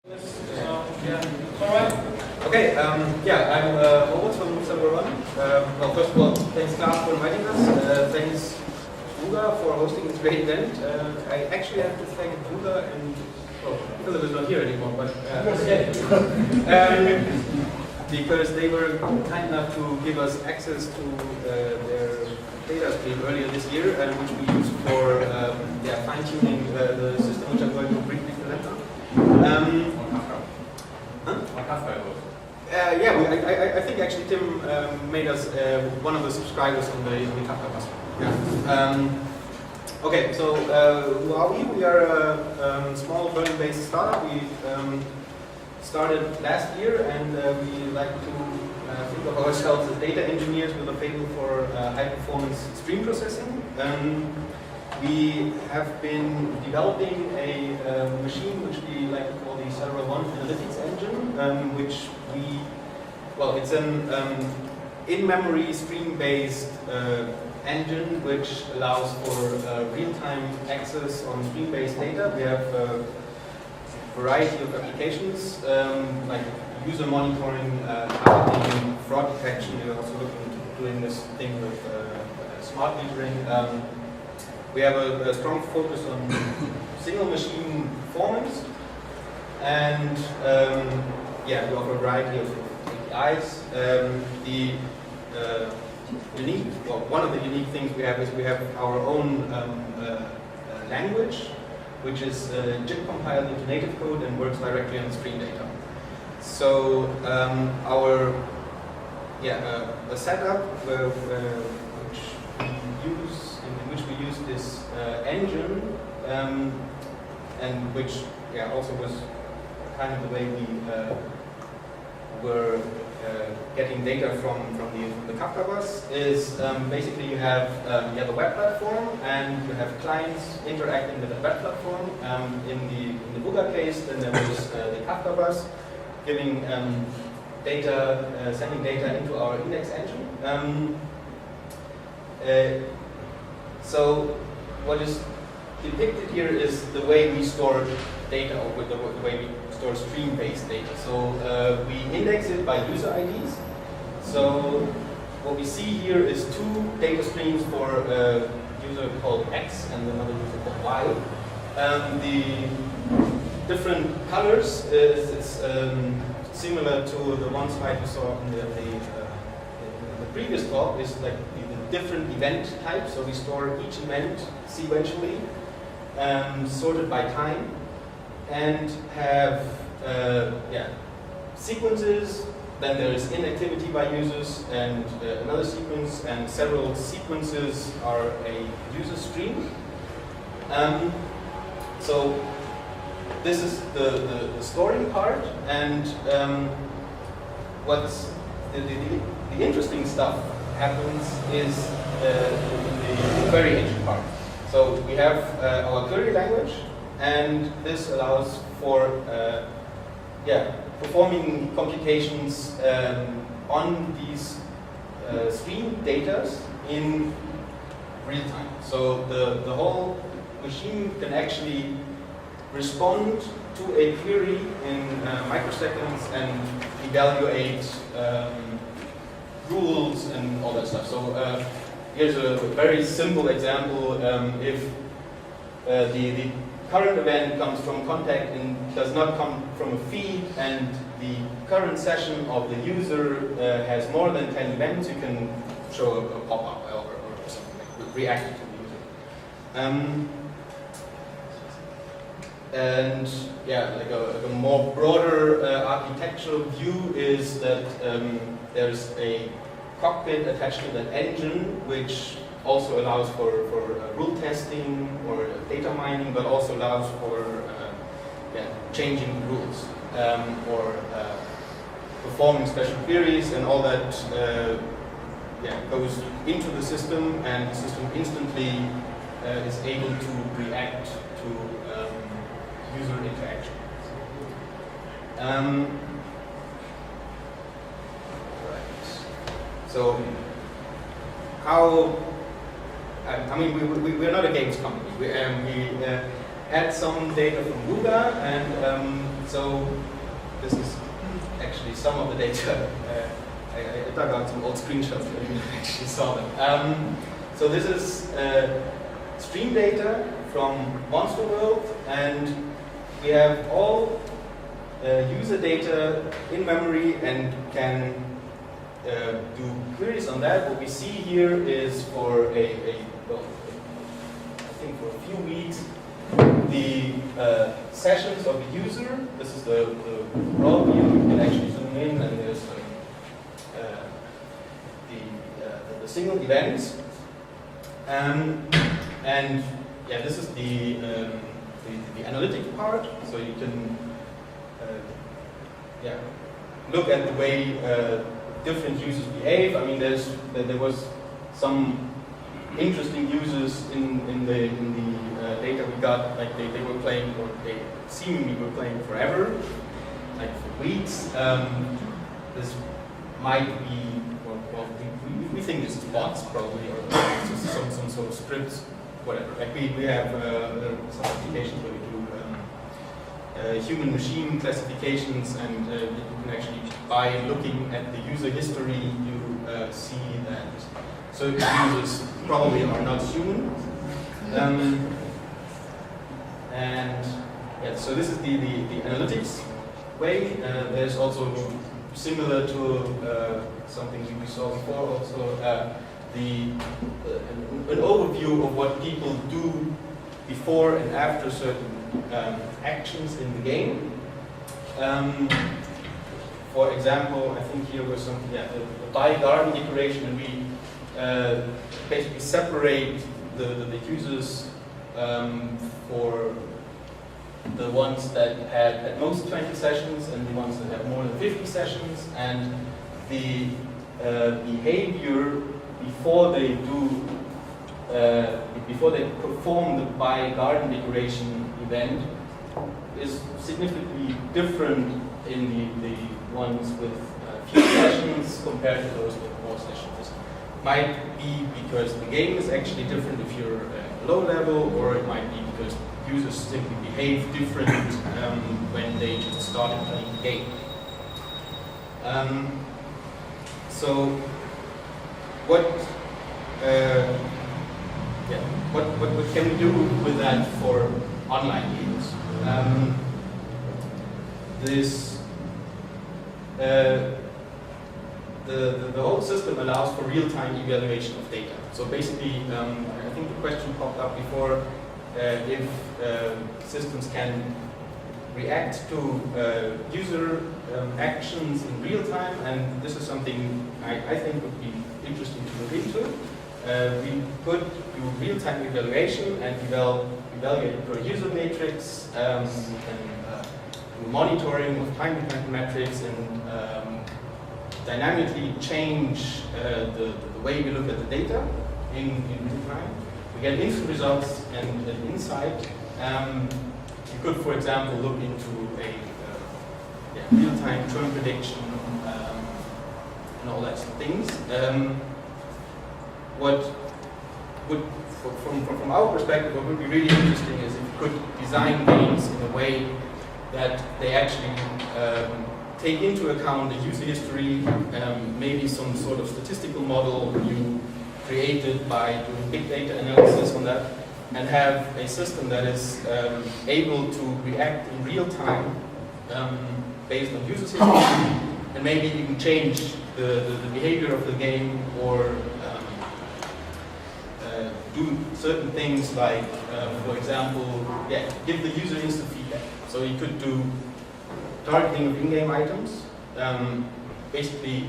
Okay, I'm Moritz from CeleraOne. Well, first of all, thanks Klaas for inviting us. Thanks Uga for hosting this great event. I actually have to thank Uga and, well, Philip is not here anymore, but because they were kind enough to give us access to their data stream earlier this year, which we used for fine-tuning the system, which I'm going to briefly present now. I think actually Tim made us one of the subscribers on the Kafka bus. Yeah. Okay, so who are we? We are a small Berlin-based startup. We started last year, and we like to think of ourselves as data engineers with a fable for high-performance stream processing. We have been developing a machine which we like to call the CeleraOne analytics engine, which it's an in-memory stream-based engine which allows for real-time access on stream-based data. We have a variety of applications like user monitoring, targeting, fraud detection. We're also looking into doing this thing with smart metering. We have a strong focus on single machine performance, and we offer a variety of APIs. One of the unique things we have is we have our own language, which is JIT compiled into native code and works directly on stream data. So the setup in which we use this engine, and which also was kind of the way we were getting data from the Kafka bus, is basically you have a web platform and you have clients interacting with the web platform. In the Buga case, then there was the Kafka bus giving sending data into our index engine. So what is depicted here is the way we store data, or the way we store stream-based data. So we index it by user IDs. So what we see here is two data streams for a user called X and another user called Y. The different colors is similar to the one slide you saw in the previous talk, is like the different event types. So we store each event sequentially, sorted by time, and have sequences. Then there is inactivity by users and another sequence, and several sequences are a user stream. So this is the storing part, and what's the interesting stuff happens is the query engine part. So we have our query language, and this allows for performing computations on these stream data in real time. So the whole machine can actually respond to a query in microseconds and evaluate rules and all that stuff. So here's a very simple example. If the current event comes from contact and does not come from a feed, and the current session of the user has more than 10 events, you can show a pop-up or something like reacting to the user. And like a more broader architectural view is that there's a cockpit attached to that engine, which also allows for rule testing or data mining, but also allows for changing rules or performing special queries, and all that goes into the system, and the system instantly is able to react to user interaction. So how? We're not a games company. We had some data from Buga, and So this is actually some of the data. I dug out some old screenshots where you actually saw them. So this is stream data from Monster World, and we have all user data in memory and can do queries on that. What we see here is for well, I think for a few weeks, the sessions of the user. This is the raw view. You can actually zoom in, and there's the single events. And yeah, this is the analytic part. So you can yeah, look at the way different users behave. I mean, there was some interesting users in the data we got. Like they were playing, or they seemingly were playing forever, like for weeks. This might be, well, we think this is bots probably, or just some sort of scripts, whatever. Like we have some applications where we do human machine classifications, and you can actually, by looking at the user history, you see that certain users probably are not human. And yeah, so this is the analytics way. There's also, similar to something we saw before, also an overview of what people do before and after certain actions in the game. For example, I think here was some, the buy garden decoration, and we basically separate the users for the ones that had at most 20 sessions and the ones that have more than 50 sessions, and the behavior before they do before they perform the buy garden decoration event is significantly different in the ones with few sessions compared to those with more sessions. Might be because the game is actually different if you're low level, or it might be because users simply behave different when they just started playing the game. So what can we do with that for online games? The whole system allows for real-time evaluation of data. So basically, I think the question popped up before, if systems can react to user actions in real time, and this is something I think would be interesting to look into. We could do real-time evaluation and evaluate per user matrix, and do monitoring of time-dependent metrics, and dynamically change the way we look at the data in real time. We get instant results and an insight. You could, for example, look into a real-time churn prediction and all that things. What would, from our perspective, what would be really interesting is if you could design games in a way that they actually take into account the user history, maybe some sort of statistical model you created by doing big data analysis on that, and have a system that is able to react in real time based on user history, and maybe even change the behavior of the game, or do certain things like, for example, give the user instant feedback. So you could do targeting of in-game items, basically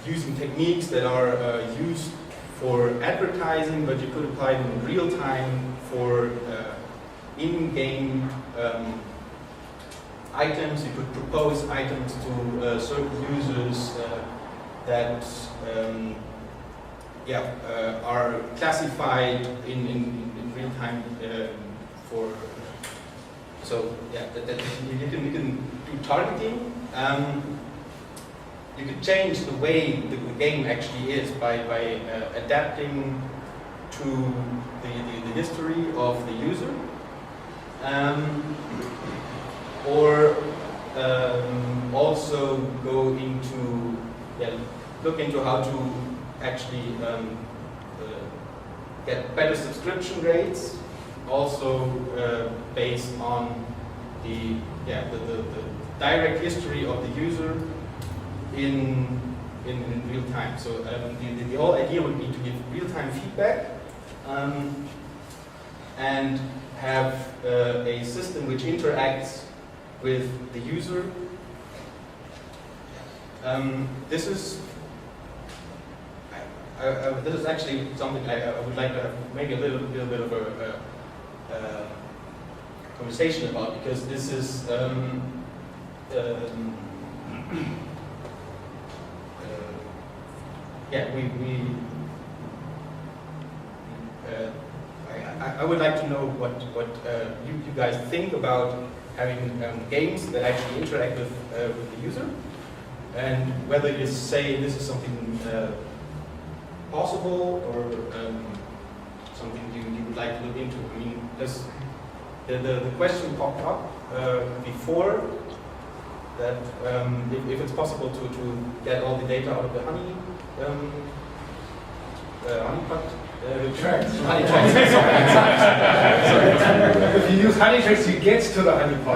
using techniques that are used for advertising, but you could apply them in real time for in-game items. You could propose items to certain users that are classified in real time for. So that you can do targeting. You could change the way the game actually is by adapting to the history of the user. or also go into, look into how to actually get better subscription rates, also based on the direct history of the user in real time. So the whole idea would be to give real-time feedback and have a system which interacts with the user. This is actually something I would like to have maybe a little bit of a conversation about, because this is I would like to know what you guys think about having games that actually interact with the user, and whether you say this is something possible or something you would like to look into. I mean, the question popped up before that if it's possible to get all the data out of the honeypot tracks. Honey tracks. If you use honey tracks, you get to the honeypot.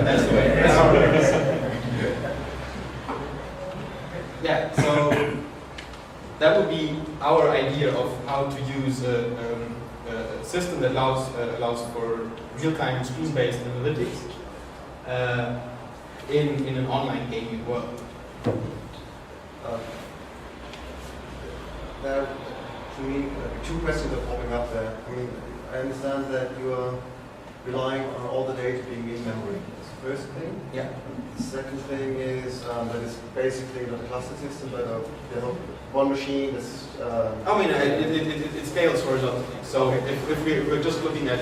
That's the way. Yeah. So that would be our idea of how to use a system that allows for real-time screen-based analytics in an online gaming world. There, to me, two questions are popping up there. I mean, I understand that you are relying on all the data being in memory. That's the first thing. Yeah. The second thing is that it's basically not a cluster system, but one machine that's... I mean, it scales horizontally. So if we're just looking at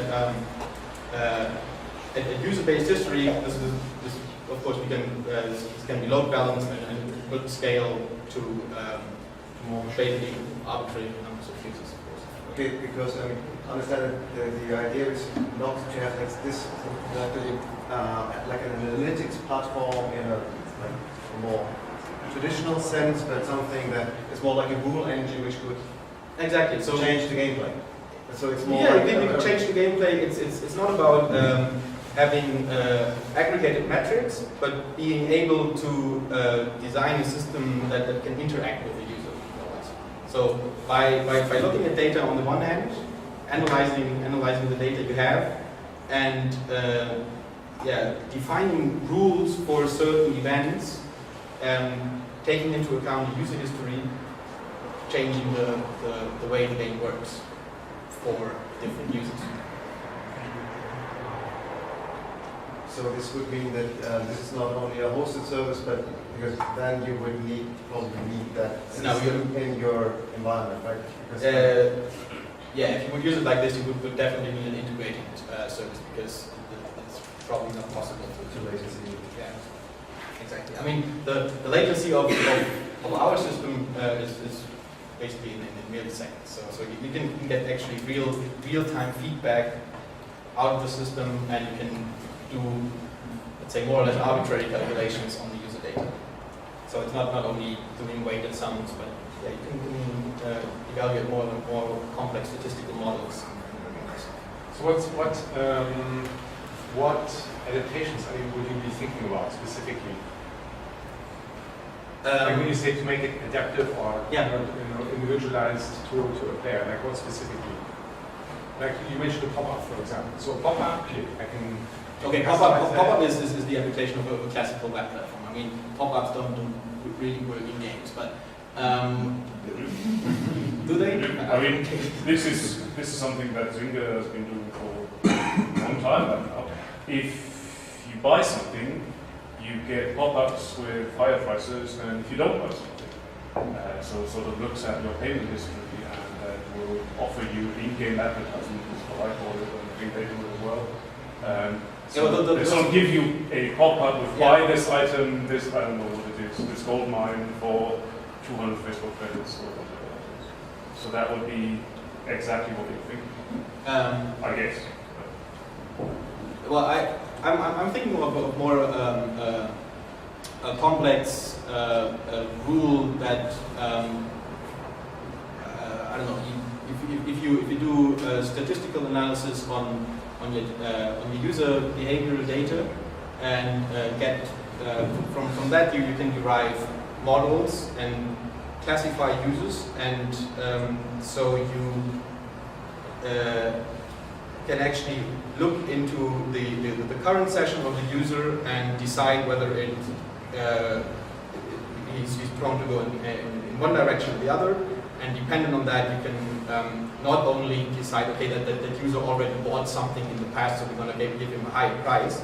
user-based history, this of course, this can be load balanced and it would scale to more basically arbitrary numbers of users, of course. Okay, because I understand that the idea is not to have like an analytics platform in a more traditional sense, but something that is more like a rule engine which could change the gameplay. So it's more. Yeah, you can change the gameplay. It's not about having aggregated metrics, but being able to design a system that can interact with the user. So by looking at data on the one hand, analyzing the data you have, and defining rules for certain events, taking into account user history, changing the way the game works for different users. So this would mean that this is not only a hosted service, but because then you would probably need that system in your environment, right? If you would use it like this, you would definitely need an integrated service, because it's probably not possible to latency. Yeah, exactly. I mean, the latency of our system is basically in milliseconds. So you can get actually real-time feedback out of the system, and you can do, let's say, more or less arbitrary calculations on the user data. So it's not only doing weighted sums, but you can evaluate more complex statistical models. So what adaptations would you be thinking about specifically? Like when you say to make it adaptive or individualized to a player, like what specifically? Like you mentioned a pop-up, for example. So a pop-up, I can. Okay, pop-up is the application of a classical web platform. I mean, pop-ups don't really work in games, but do they? I mean, this is something that Zynga has been doing for a long time now. If you buy something, you get pop-ups with higher prices than if you don't buy something. So it sort of looks at your payment history and will offer you in-game advertisements, what I call it, and I think they do it as well. They sort of give you a pop-up with buy this item, I don't know what it is, this gold mine for 200 Facebook credits or whatever. So that would be exactly what you think, I guess. Well, I'm thinking of more a complex rule that I don't know. If you do statistical analysis on the user behavioral data and get from that you can derive models and classify users, and so you can actually look into the current session of the user and decide whether he's prone to go in one direction or the other. And depending on that, you can not only decide, okay, that user already bought something in the past, so we're going to give him a high price.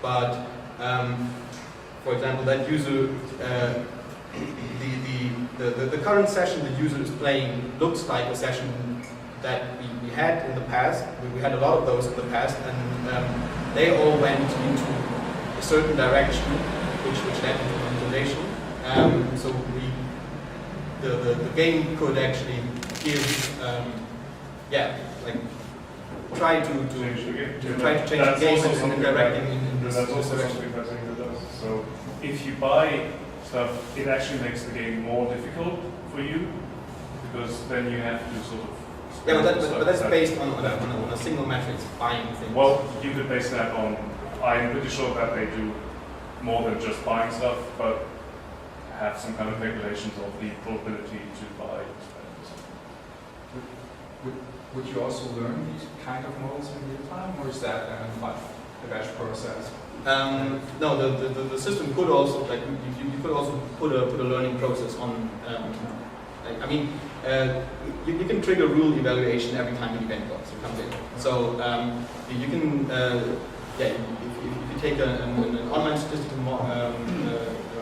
But for example, that user, the current session the user is playing looks like a session that we had in the past. We had a lot of those in the past, and they all went into a certain direction, which led into manipulation. So the game could actually give, try to change the game and directing in this direction. So if you buy stuff, it actually makes the game more difficult for you, because then you have to sort of. Yeah, but that's based on a single metric, buying things. Well, you could base that on. I'm pretty sure that they do more than just buying stuff, but have some kind of calculations of the probability to buy. Would you also learn these kind of models in real time, or is that like the batch process? No, the system could also, like, you could also put a learning process on. You can trigger rule evaluation every time an event comes in. So you can, if you take an online statistical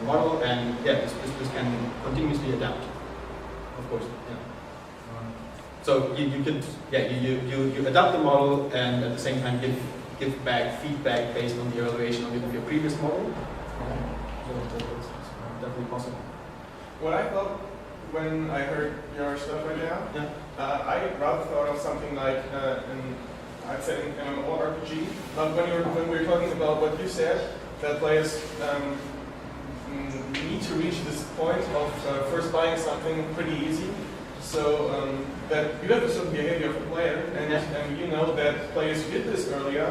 model, and this can continuously adapt, of course. Yeah. So you could, you adapt the model and at the same time give back feedback based on the evaluation of your previous model. So that's definitely possible. What I thought when I heard your stuff right now, I rather thought of something like I'd say an MMORPG. But when we were talking about what you said, that players need to reach this point of first buying something pretty easy. So that you have a certain behavior of the player, and you know that players who did this earlier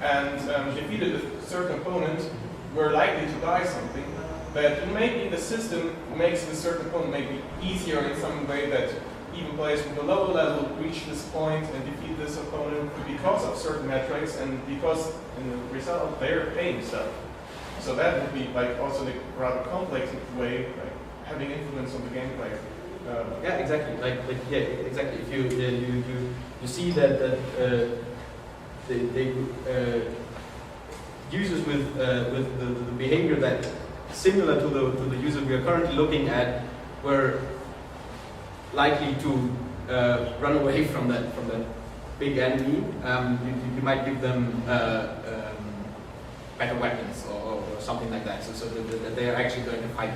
and defeated a certain opponent were likely to buy something. That maybe the system makes the certain opponent maybe easier in some way, that even players with a lower level reach this point and defeat this opponent because of certain metrics, and because in the result they're paying stuff. So that would be like also the rather complex way, like having influence on the gameplay. Exactly. Exactly. If you see that they users with the behavior that similar to the user we are currently looking at were likely to run away from that big enemy, you might give them better weapons or something like that, so that they are actually going to fight.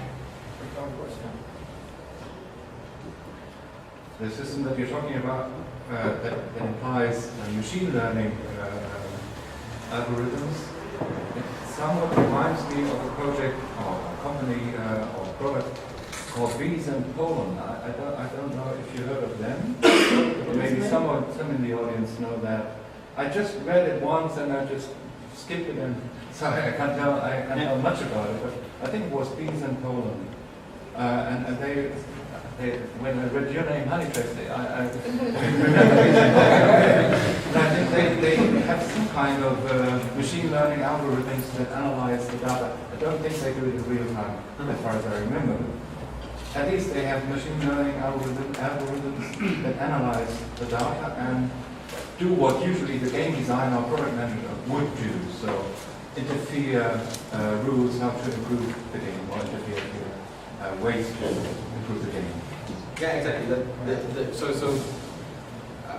The system that you're talking about that implies machine learning algorithms, it somewhat reminds me of a project or a company or product called Bees in Poland. I don't know if you heard of them. Maybe some in the audience know that. I just read it once and I just skipped it, and so I can't tell much about it. But I think it was Bees in Poland, and they when I read your name, Honeytrace, I think they have some kind of machine learning algorithms that analyze the data. I don't think they do it in real time, as far as I remember. At least they have machine learning algorithms that analyze the data and do what usually the game designer or product manager would do. So interfere rules how to improve the game, or interfere ways to improve the game. Yeah, exactly.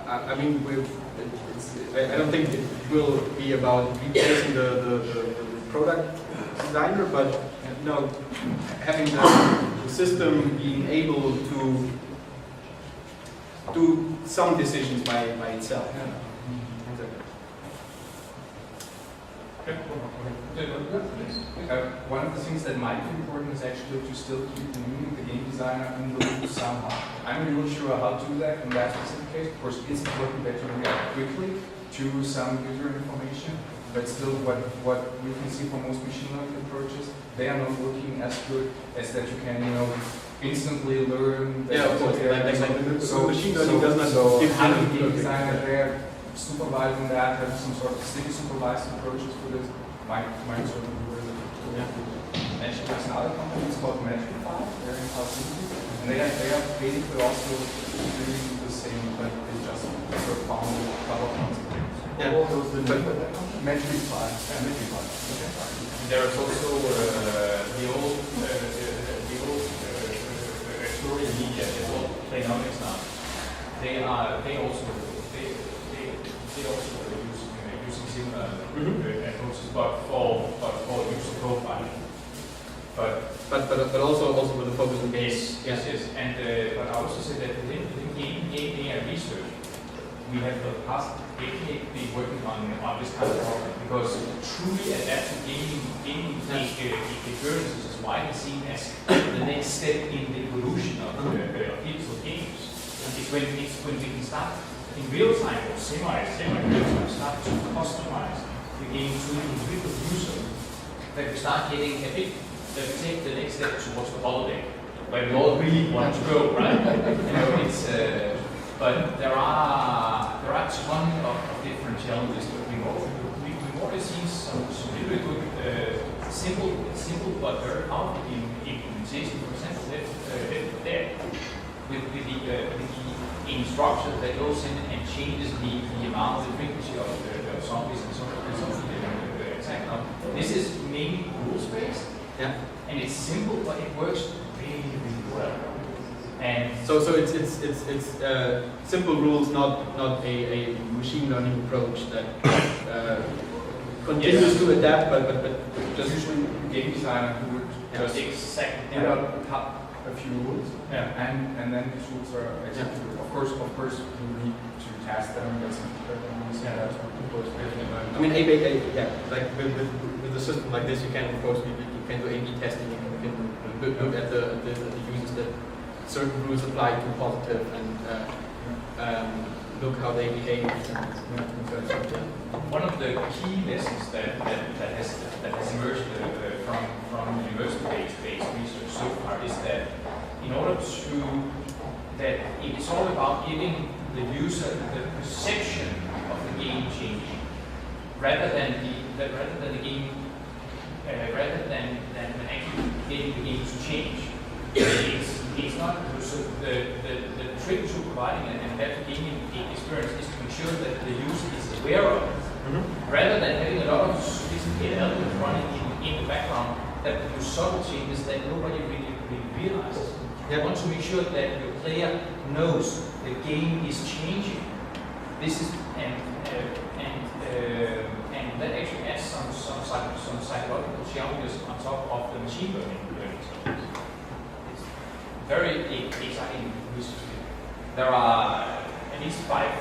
I mean, I don't think it will be about replacing the product designer, but having the system being able to do some decisions by itself. Okay, One of the things that might be important is actually to still keep the game designer in the loop somehow. I'm not really sure how to do that in that specific case. Of course, it's important that you react quickly to some user information, but still what we can see from most machine learning approaches, they are not working as good as that you can, instantly learn. Yeah, of course. Machine learning does not give having a game designer there supervising that, have some sort of sticky supervised approaches for this might certainly be really cool. Mentioned there's another company, it's called Metrify, they're in Helsinki, and they are basically also doing the same, but they just sort of found a couple of months ago. Yeah. What was the name of that company? Metrify. Yeah, Metrify. Okay. There's also the old Explorer Media, the old Playnomics now. They also using similar approaches, but for user profiling. But also with the focus on games. Yes. And but I also say that within game AI research, we have for the past decade been working on this kind of problem, because truly adaptive gaming experiences is widely seen as the next step in the evolution of digital games. It's when we can start in real time or semi-real time start to customize the game to the individual user, that we start getting a bit, that we take the next step towards the holiday, where we all really want to go, right? But there are a ton of different challenges, but we've already seen some really good, simple but very powerful implementation. For example, there with the instruction that goes in and changes the amount, the frequency of zombies and so on attack. Now, this is mainly rules-based, and it's simple, but it works really well. And so it's simple rules, not a machine learning approach that continues to adapt, but just usually game designer who would just develop a few rules, and then these rules are executed. Of course, you need to test them and get some feedback on these. I mean, like with a system like this, you can of course you can do A/B testing. You can look at the users that certain rules apply to positive and look how they behave. One of the key lessons that has emerged from university-based research so far is that in order to that it is all about giving the user the perception of the game changing, rather than actually getting the game to change. It's not the trick to providing an adaptive gaming experience is to ensure that the user is aware of it, rather than having a lot of sophisticated elements running in the background that do subtle changes that nobody really realizes. You want to make sure that your player knows the game is changing. This is and that actually adds some psychological challenges on top of the machine learning. Very exciting research. There are at least 500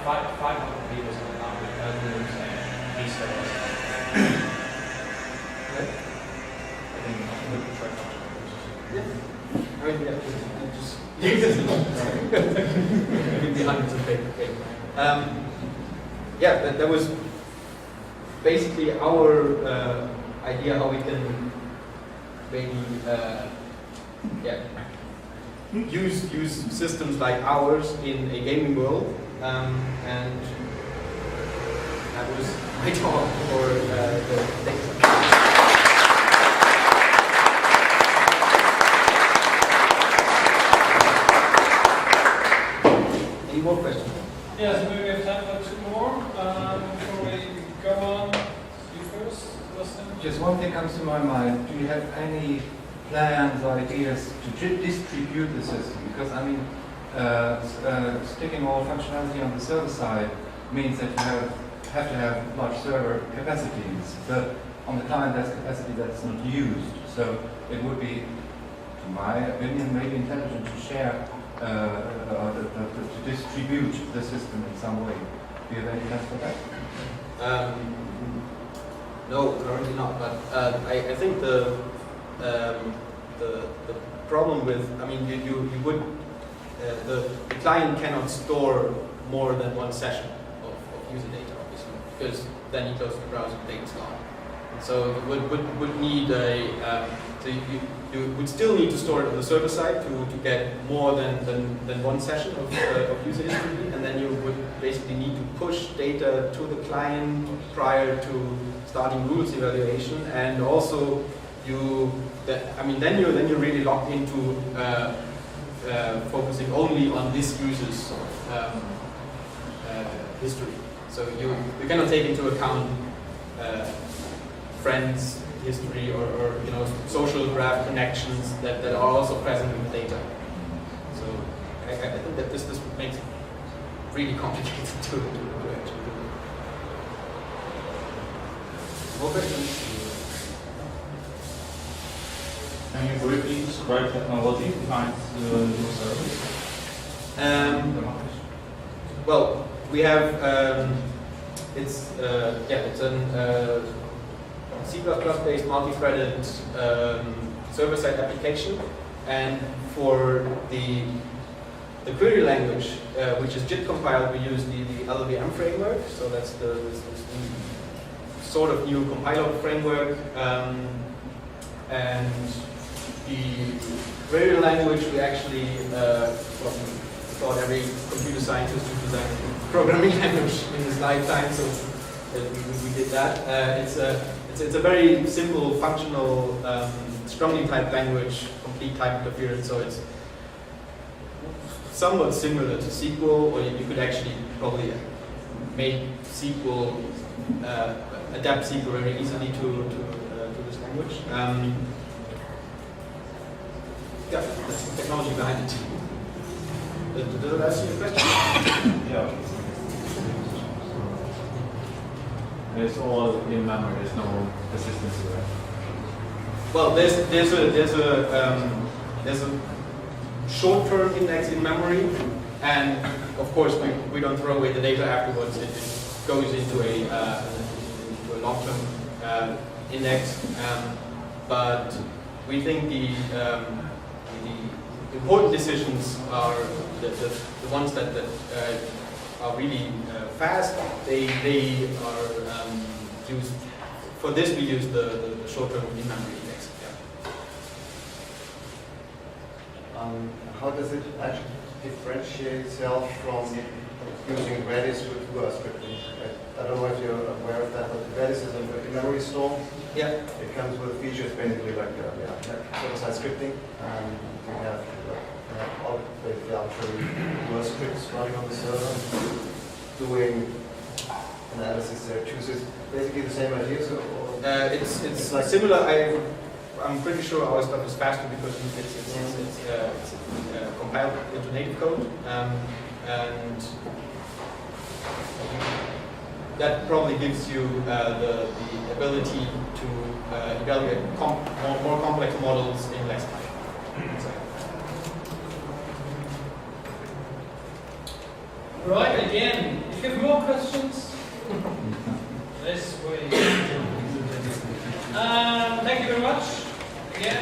papers on algorithms and these studies. Maybe hundreds of papers. That was basically our idea how we can maybe use systems like ours in a gaming world, and that was my talk for the data. Any more questions? Yes, we have time for 2 more. Before we go on, you first, Justin? Just one thing comes to my mind. Do you have any plans or ideas to distribute the system? Because I mean, sticking all functionality on the server side means that you have to have large server capacities, but on the client that's capacity that's not used. So it would be, to my opinion, maybe intelligent to share to distribute the system in some way. Do you have any plans for that? No, currently not. But I think the problem with, I mean, you would the client cannot store more than one session of user data, obviously, because then you close the browser, the data's gone. So you would need so you would still need to store it on the server side to get more than one session of user history, and then you would basically need to push data to the client prior to starting rules evaluation, and also then you're really locked into focusing only on this user's history. So you cannot take into account friends' history or social graph connections that are also present in the data. So I think that this makes it really complicated to actually do. More questions? Can you briefly describe technology behind the new service? Well, we have it's a C++-based multi-threaded server-side application, and for the query language, which is JIT compiled, we use the LLVM framework. So that's this sort of new compiler framework, and the query language we actually thought every computer scientist would design a programming language in his lifetime, so we did that. It's a very simple, functional, strongly typed language, complete type interference, so it's somewhat similar to SQL, or you could actually probably make SQL, adapt SQL very easily to this language. Yeah, that's the technology behind it. Does that answer your question? Yeah. It's all in memory. There's no persistence to it. Well, there's a short-term index in memory, and of course we don't throw away the data afterwards. It goes into a long-term index, but we think the important decisions are the ones that are really fast. They are used for this. We use the short-term in-memory index. Yeah. How does it actually differentiate itself from using Redis with Lua scripting? I don't know if you're aware of that, but Redis is a memory store. Yeah. It comes with a feature, it's basically like server-side scripting. We have basically arbitrary Lua scripts running on the server, doing analysis there too. So it's basically the same idea. So it's like similar. I'm pretty sure our stuff is faster because it's compiled into native code, and that probably gives you the ability to evaluate more complex models in less time. So. Right, again, if you have more questions, this way. Thank you very much. Again,